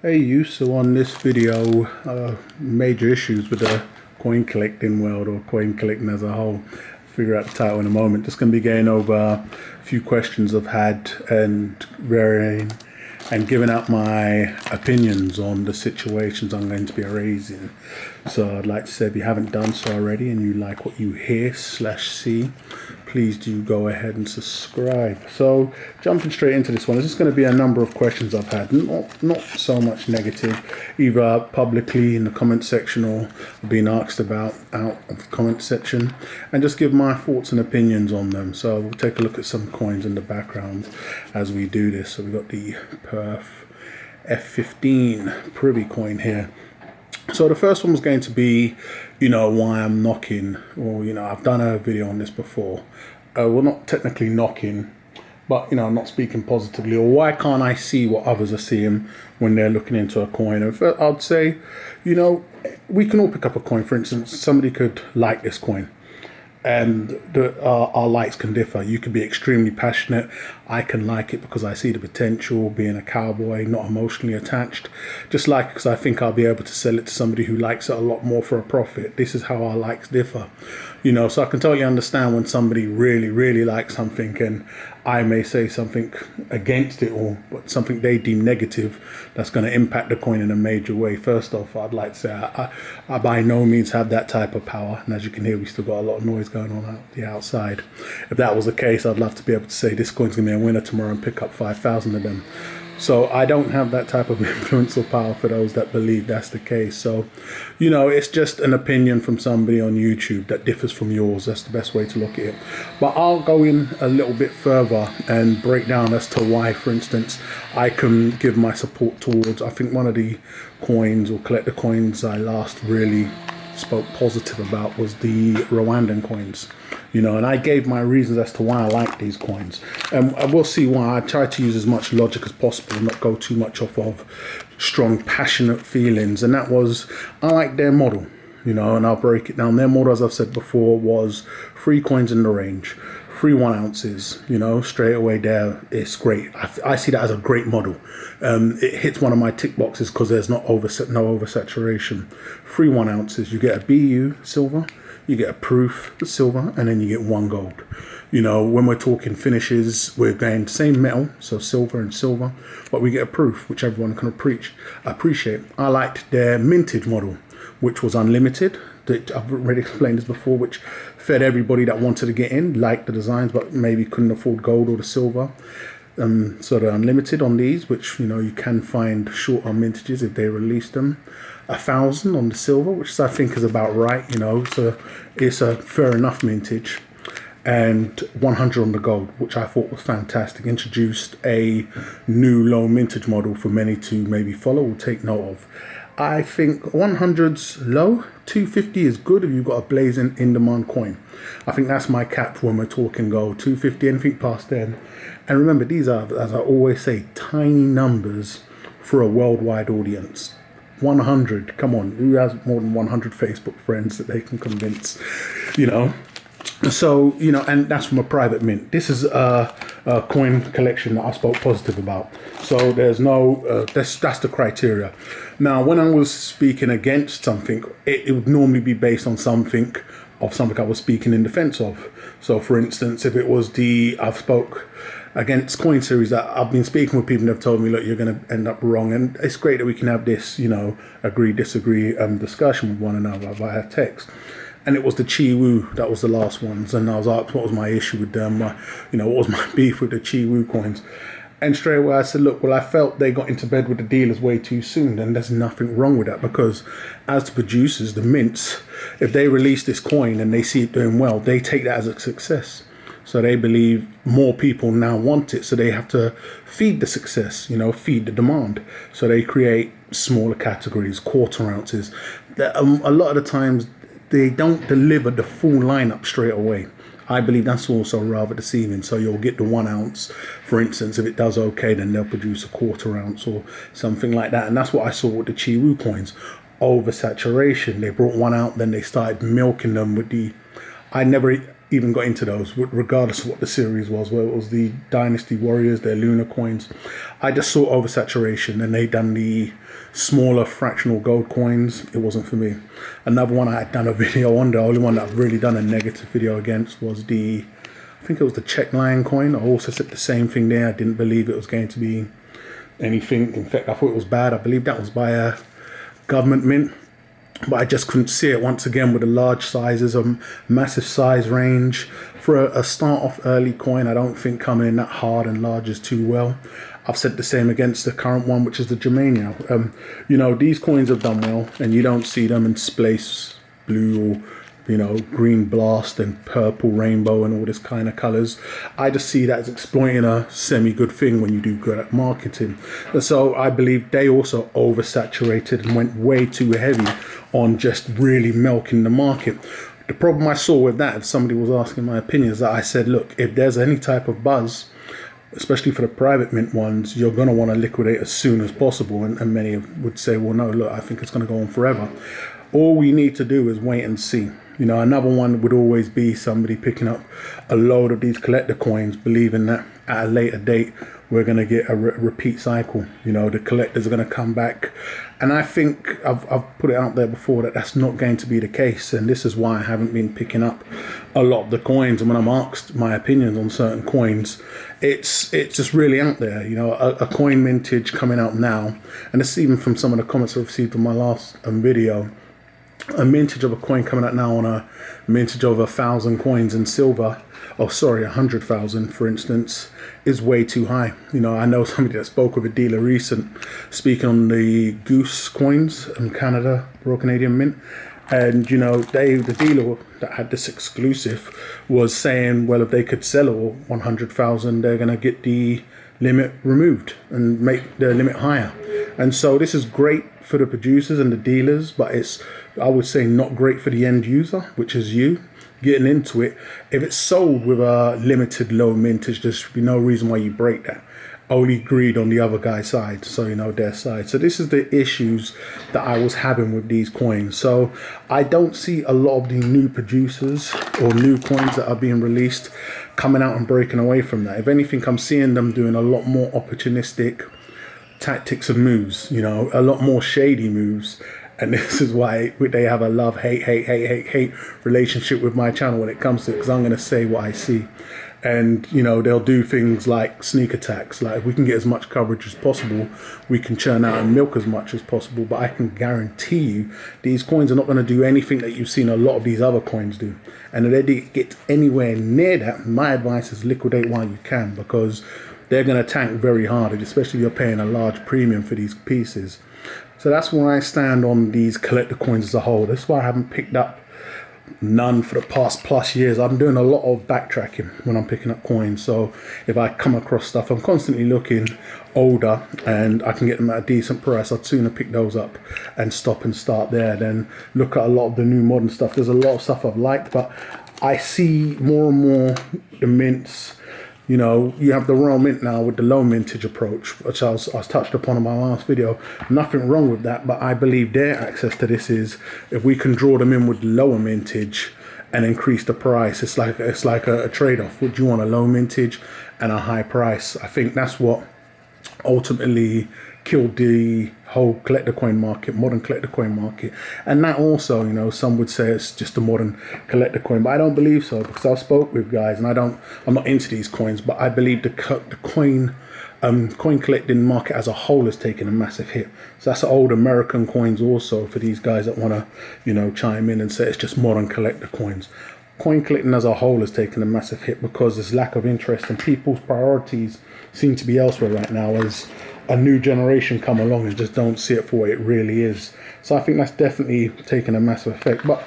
Hey you, so on this video, major issues with the coin collecting world or coin collecting as a whole. Figure out the title in a moment. Just going to be going over a few questions I've had and varying and giving out my opinions on the situations I'm going to be raising. So I'd like to say, if you haven't done so already and you like what you hear/see, please do go ahead and subscribe. So jumping straight into this one, there's just going to be a number of questions I've had, not so much negative, either publicly in the comment section or being asked about out of the comment section, and just give my thoughts and opinions on them. So we'll take a look at some coins in the background as we do this. So we've got the Perth F15 Privy coin here. So the first one was going to be, why I'm knocking, or, I've done a video on this before. Well, not technically knocking, but, I'm not speaking positively, or why can't I see what others are seeing when they're looking into a coin? And I'd say, we can all pick up a coin. For instance, somebody could like this coin, and our likes can differ. You could be extremely passionate. I can like it because I see the potential, being a cowboy, not emotionally attached. Just like because I think I'll be able to sell it to somebody who likes it a lot more for a profit. This is how our likes differ. So I can totally understand when somebody really, really likes something and I may say something against it, or something they deem negative that's going to impact the coin in a major way. First off, I'd like to say I by no means have that type of power. And as you can hear, we still got a lot of noise going on out the outside. If that was the case, I'd love to be able to say this coin's going to be a winner tomorrow and pick up 5,000 of them. So I don't have that type of influence or power for those that believe that's the case. So, it's just an opinion from somebody on YouTube that differs from yours. That's the best way to look at it. But I'll go in a little bit further and break down as to why, for instance, I can give my support towards, I think one of the coins or collector coins I last really spoke positive about was the Rwandan coins. And I gave my reasons as to why I like these coins. And we'll see why. I try to use as much logic as possible and not go too much off of strong, passionate feelings. And that was, I like their model, and I'll break it down. Their model, as I've said before, was 3 coins in the range, 3 1 ounces, straight away there. It's great. I see that as a great model. It hits one of my tick boxes because there's no oversaturation. 3 1 ounces, you get a BU silver, you get a proof silver, and then you get 1 gold. When we're talking finishes, we're going same metal, so silver and silver, but we get a proof, which everyone can appreciate. I liked their mintage model, which was unlimited. I've already explained this before, which fed everybody that wanted to get in, liked the designs, but maybe couldn't afford gold or the silver. So they're unlimited on these, which, you can find short on mintages if they release them. 1,000 on the silver, which I think is about right, so it's a fair enough mintage. And 100 on the gold, which I thought was fantastic. Introduced a new low mintage model for many to maybe follow or take note of. I think 100's low, 250 is good if you've got a blazing in-demand coin. I think that's my cap when we're talking gold. 250, anything past then. And remember, these are, as I always say, tiny numbers for a worldwide audience. 100, come on, who has more than 100 Facebook friends that they can convince, So, and that's from a private mint. This is a coin collection that I spoke positive about. So there's no, that's the criteria. Now, when I was speaking against something, it would normally be based on something I was speaking in defense of. So for instance, if it was I've spoke against coin series that I've been speaking with people and have told me, look, you're going to end up wrong. And it's great that we can have this, agree, disagree discussion with one another via text. And it was the Chi-Wu, that was the last ones. And I was asked what was my issue with them, what was my beef with the Chi-Wu coins. And straight away I said, look, well, I felt they got into bed with the dealers way too soon. And there's nothing wrong with that, because as the producers, the mints, if they release this coin and they see it doing well, they take that as a success. So they believe more people now want it. So they have to feed the success, feed the demand. So they create smaller categories, quarter ounces. A lot of the times they don't deliver the full lineup straight away. I believe that's also rather deceiving. So you'll get the 1 ounce, for instance. If it does okay, then they'll produce a quarter ounce or something like that. And that's what I saw with the Chi-Wu coins. Oversaturation. They brought one out, then they started milking them with even got into those, regardless of what the series was, whether it was the Dynasty Warriors, their Lunar coins. I just saw oversaturation, and they done the smaller fractional gold coins. It wasn't for me. Another one I had done a video on, the only one that I've really done a negative video against was I think it was the Czech Lion coin. I also said the same thing there. I didn't believe it was going to be anything. In fact, I thought it was bad. I believe that was by a government mint, but I just couldn't see it. Once again, with the large sizes, a massive size range for a start off early coin, I don't think coming in that hard and large is too well. I've said the same against the current one, which is the Germania. You know, these coins have done well, and you don't see them in space blue or, you know, green blast and purple rainbow and all this kind of colors. I just see that as exploiting a semi-good thing when you do good at marketing. And so I believe they also oversaturated and went way too heavy on just really milking the market. The problem I saw with that, if somebody was asking my opinion, is that I said, look, if there's any type of buzz, especially for the private mint ones, you're going to want to liquidate as soon as possible. And many would say, well, no, look, I think it's going to go on forever. All we need to do is wait and see. You know, another one would always be somebody picking up a load of these collector coins, believing that at a later date we're going to get a repeat cycle. You know, the collectors are going to come back. And I think I've put it out there before that that's not going to be the case. And this is why I haven't been picking up a lot of the coins. And when I'm asked my opinions on certain coins, it's just really out there. You know, a coin mintage coming out now, and this is even from some of the comments I received on my last video. A mintage of a coin coming out now on a mintage of 1,000 coins in silver, 100,000 for instance, is way too high. You know, I know somebody that spoke with a dealer recent, speaking on the Goose coins in Canada, Royal Canadian Mint, and you know, the dealer that had this exclusive was saying, well, if they could sell all 100,000, they're going to get the limit removed and make the limit higher. And so this is great for the producers and the dealers, but it's, I would say, not great for the end user, which is you getting into it. If it's sold with a limited low mintage, there should be no reason why you break that. Only greed on the other guy's side, so you know, their side. So this is the issues that I was having with these coins. So I don't see a lot of the new producers or new coins that are being released coming out and breaking away from that. If anything, I'm seeing them doing a lot more opportunistic tactics and moves, you know, a lot more shady moves. And this is why they have a love-hate relationship with my channel when it comes to it, because I'm going to say what I see. And, you know, they'll do things like sneak attacks. Like, if we can get as much coverage as possible, we can churn out and milk as much as possible. But I can guarantee you, these coins are not going to do anything that you've seen a lot of these other coins do. And if they get anywhere near that, my advice is liquidate while you can, because they're going to tank very hard, especially if you're paying a large premium for these pieces. So that's where I stand on these collector coins as a whole. That's why I haven't picked up none for the past plus years. I'm doing a lot of backtracking when I'm picking up coins. So if I come across stuff, I'm constantly looking older and I can get them at a decent price, I'd sooner pick those up and stop and start there than look at a lot of the new modern stuff. There's a lot of stuff I've liked, but I see more and more the mints. You know, you have the Royal Mint now with the low mintage approach, which I was touched upon in my last video. Nothing wrong with that, but I believe their access to this is, if we can draw them in with lower mintage and increase the price, it's like a trade-off. Would you want a low mintage and a high price? I think that's what ultimately killed the whole collector coin market, modern collector coin market. And that also, you know, some would say it's just a modern collector coin, but I don't believe so, because I spoke with guys and I'm not into these coins, but I believe the coin collecting market as a whole has taken a massive hit. So that's old American coins also, for these guys that want to, you know, chime in and say it's just modern collector coins. Coin collecting as a whole has taken a massive hit because there's lack of interest and people's priorities seem to be elsewhere right now as a new generation come along and just don't see it for what it really is. So I think that's definitely taken a massive effect. But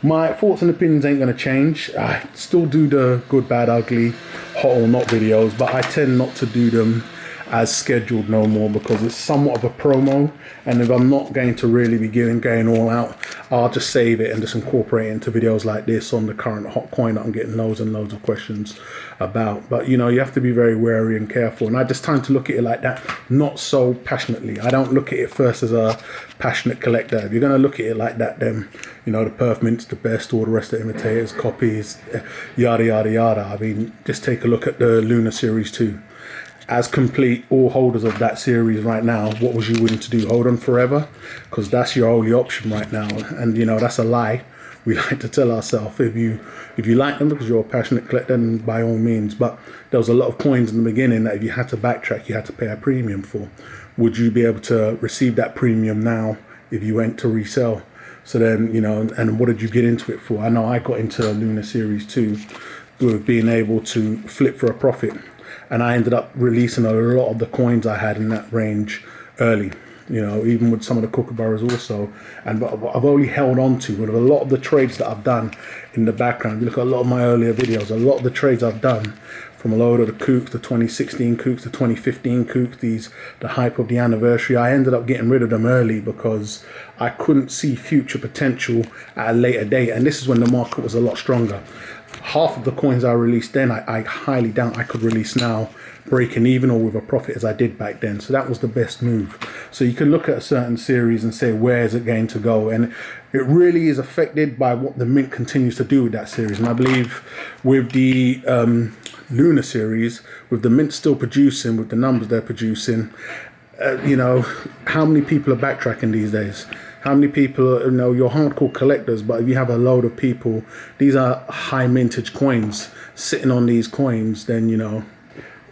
my thoughts and opinions ain't going to change. I still do the good, bad, ugly, hot or not videos, but I tend not to do them as scheduled no more, because it's somewhat of a promo, and if I'm not going to really be going all out, I'll just save it and just incorporate it into videos like this on the current hot coin that I'm getting loads and loads of questions about. But you know, you have to be very wary and careful, and I just tend to look at it like that, not so passionately. I don't look at it first as a passionate collector. If you're going to look at it like that, then you know, the Perth Mint's the best, all the rest of the imitators, copies, yada yada yada. I mean, just take a look at the Lunar Series 2. As complete, all holders of that series right now, what was you willing to do? Hold on forever? Because that's your only option right now. And you know, that's a lie. We like to tell ourselves, if you like them because you're a passionate collector, then by all means. But there was a lot of coins in the beginning that if you had to backtrack, you had to pay a premium for. Would you be able to receive that premium now if you went to resell? So then, you know, and what did you get into it for? I know I got into Lunar Series 2 with being able to flip for a profit. And I ended up releasing a lot of the coins I had in that range early, you know, even with some of the kookaburras also. And I've only held on to, with a lot of the trades that I've done in the background. You look at a lot of my earlier videos, a lot of the trades I've done, from a load of the kooks, the 2016 kooks, the 2015 kooks, the hype of the anniversary, I ended up getting rid of them early because I couldn't see future potential at a later date. And this is when the market was a lot stronger. Half of the coins I released then, I highly doubt I could release now, breaking even or with a profit as I did back then. So that was the best move. So you can look at a certain series and say, where is it going to go? And it really is affected by what the Mint continues to do with that series. And I believe with the Lunar series, with the Mint still producing, with the numbers they're producing, you know, how many people are backtracking these days? How many people, you know, you're hardcore collectors, but if you have a load of people, these are high mintage coins sitting on these coins, then, you know,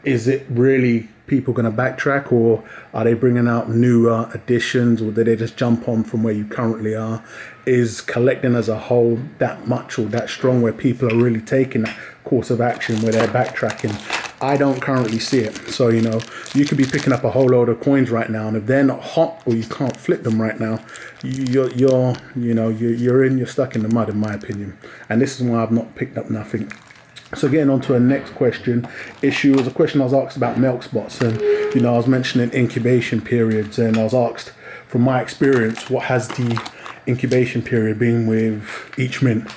is it really people going to backtrack, or are they bringing out newer additions, or did they just jump on from where you currently are? Is collecting as a whole that much or that strong where people are really taking that course of action where they're backtracking? I don't currently see it. So, you know, you could be picking up a whole load of coins right now, and if they're not hot or you can't flip them right now, you're stuck in the mud, in my opinion. And this is why I've not picked up nothing. So getting on to a next issue was a question I was asked about milk spots, and you know, I was mentioning incubation periods, and I was asked, from my experience, what has the incubation period been with each mint?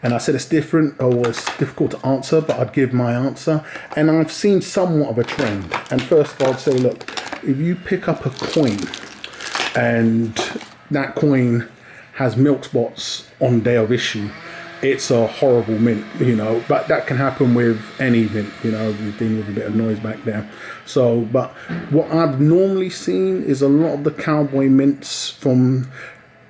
And I said it's different, or it's difficult to answer, but I'd give my answer. And I've seen somewhat of a trend. And first of all, I'd say, look, if you pick up a coin and that coin has milk spots on day of issue, it's a horrible mint, you know. But that can happen with any mint, you know. You're dealing with a bit of noise back there. So, but what I've normally seen is a lot of the cowboy mints from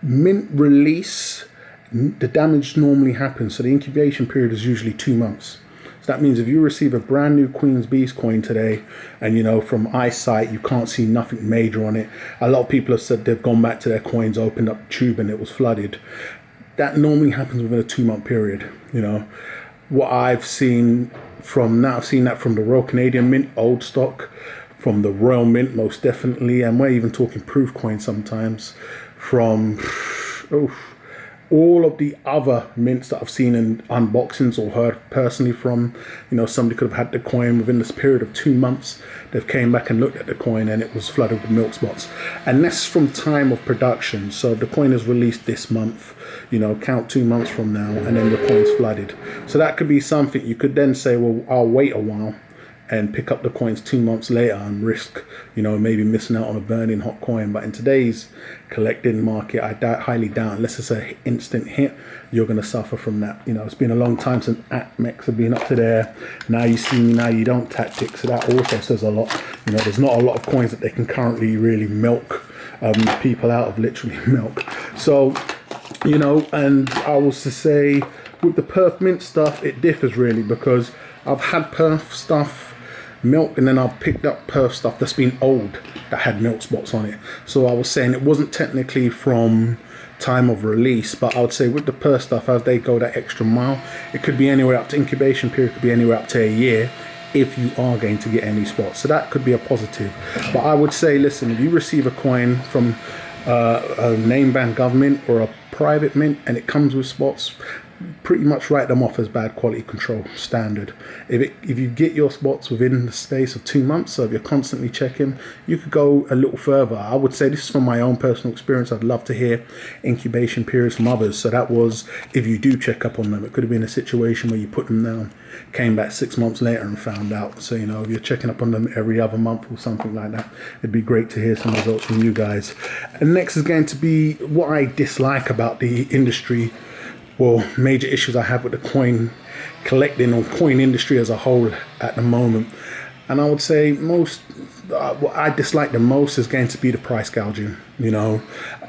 mint release, the damage normally happens. So the incubation period is usually 2 months. So that means if you receive a brand new Queen's Beast coin today, and you know, from eyesight you can't see nothing major on it, a lot of people have said they've gone back to their coins, opened up the tube and it was flooded. That normally happens within a 2 month period. You know, what I've seen from that, I've seen that from the Royal Canadian Mint, old stock, from the Royal Mint most definitely, and we're even talking proof coins sometimes, from all of the other mints that I've seen in unboxings or heard personally from. You know, somebody could have had the coin within this period of 2 months. They've came back and looked at the coin and it was flooded with milk spots. And that's from time of production. So the coin is released this month, you know, count 2 months from now, and then the coin's flooded. So that could be something you could then say, well, I'll wait a while and pick up the coins 2 months later and risk, you know, maybe missing out on a burning hot coin. But in today's collecting market, I highly doubt, unless it's an instant hit, you're going to suffer from that. You know, it's been a long time since ACMEX have been up to there. Now you see me, now you don't tactics. So that also says a lot. You know, there's not a lot of coins that they can currently really milk people out of, literally milk. So, you know, and I was to say, with the Perth Mint stuff, it differs really, because I've had Perth stuff milk, and then I've picked up Perth stuff that's been old that had milk spots on it. So I was saying it wasn't technically from time of release, but I would say with the Perth stuff, as they go that extra mile, it could be anywhere up to incubation period, could be anywhere up to a year if you are going to get any spots. So that could be a positive. But I would say, listen, if you receive a coin from a name brand government or a private mint and it comes with spots, pretty much write them off as bad quality control standard. If you get your spots within the space of 2 months, so if you're constantly checking, you could go a little further. I would say, this is from my own personal experience, I'd love to hear incubation periods from others. So that was if you do check up on them. It could have been a situation where you put them down, came back 6 months later and found out. So, you know, if you're checking up on them every other month or something like that, it'd be great to hear some results from you guys. And next is going to be what I dislike about the industry. Well, major issues I have with the coin collecting or coin industry as a whole at the moment. And I would say what I dislike the most is going to be the price gouging. You know,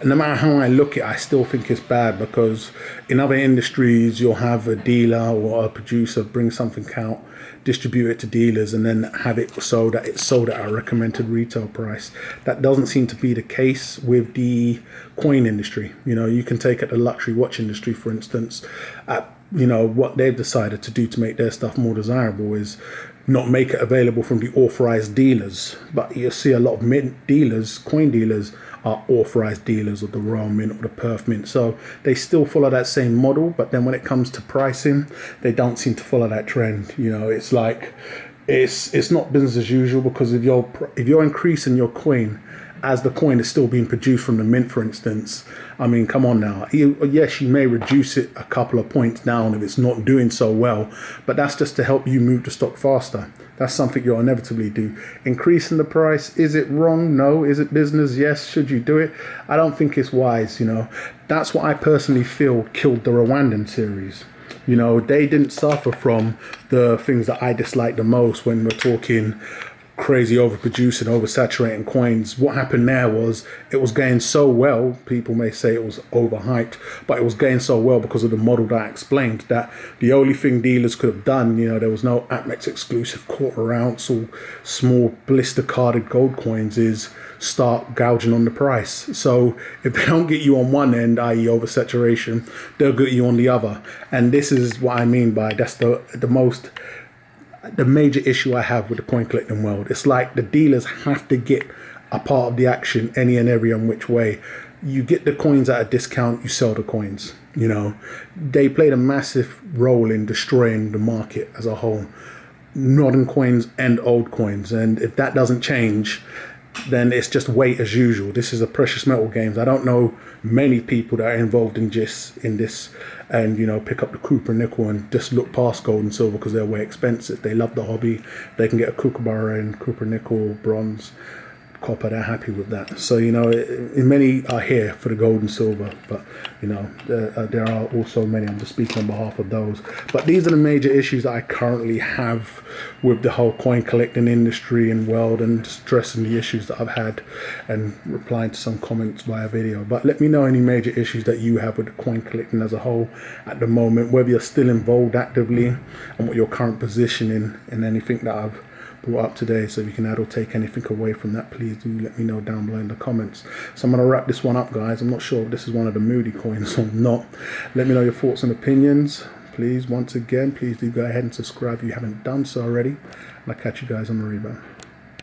no matter how I look at it, I still think it's bad, because in other industries, you'll have a dealer or a producer bring something out, distribute it to dealers, and then have it so that it's sold at a recommended retail price. That doesn't seem to be the case with the coin industry. You know, you can take it the luxury watch industry, for instance. You know, what they've decided to do to make their stuff more desirable is not make it available from the authorized dealers. But you see a lot of mint dealers, coin dealers, are authorized dealers of the Royal Mint or the Perth Mint. So they still follow that same model, but then when it comes to pricing, they don't seem to follow that trend. You know, it's like it's not business as usual, because if you're increasing your coin as the coin is still being produced from the mint, for instance, I mean, come on now. Yes, you may reduce it a couple of points down if it's not doing so well, but that's just to help you move the stock faster. That's something you'll inevitably do. Increasing the price, is it wrong? No. Is it business? Yes. Should you do it? I don't think it's wise, you know. That's what I personally feel killed the Rwandan series. You know, they didn't suffer from the things that I dislike the most when we're talking crazy overproducing, oversaturating coins. What happened there was it was going so well. People may say it was overhyped, but it was going so well because of the model that I explained, that the only thing dealers could have done, you know, there was no Amex exclusive quarter ounce or small blister carded gold coins, is start gouging on the price. So if they don't get you on one end, i.e. oversaturation, they'll get you on the other. And this is what I mean by that's the major issue I have with the coin collecting world. It's like the dealers have to get a part of the action any and every on which way. You get the coins at a discount, you sell the coins. You know, they played a massive role in destroying the market as a whole, modern coins and old coins. And if that doesn't change, then it's just wait as usual. This is a precious metal games. I don't know many people that are involved in this and, you know, pick up the copper nickel and just look past gold and silver because they're way expensive. They love the hobby. They can get a kookaburra and copper, nickel, bronze, copper. They're happy with that. So, you know, many are here for the gold and silver, but, you know, there are also many. I'm just speaking on behalf of those. But these are the major issues that I currently have with the whole coin collecting industry and world, and stressing the issues that I've had and replying to some comments via video. But let me know any major issues that you have with the coin collecting as a whole at the moment, whether you're still involved actively, and what your current position in anything that I've brought up today. So if you can add or take anything away from that, please do let me know down below in the comments. So I'm going to wrap this one up, guys. I'm not sure if this is one of the moody coins or not. Let me know your thoughts and opinions. Please, once again, please do go ahead and subscribe if you haven't done so already. And I'll catch you guys on the rebound.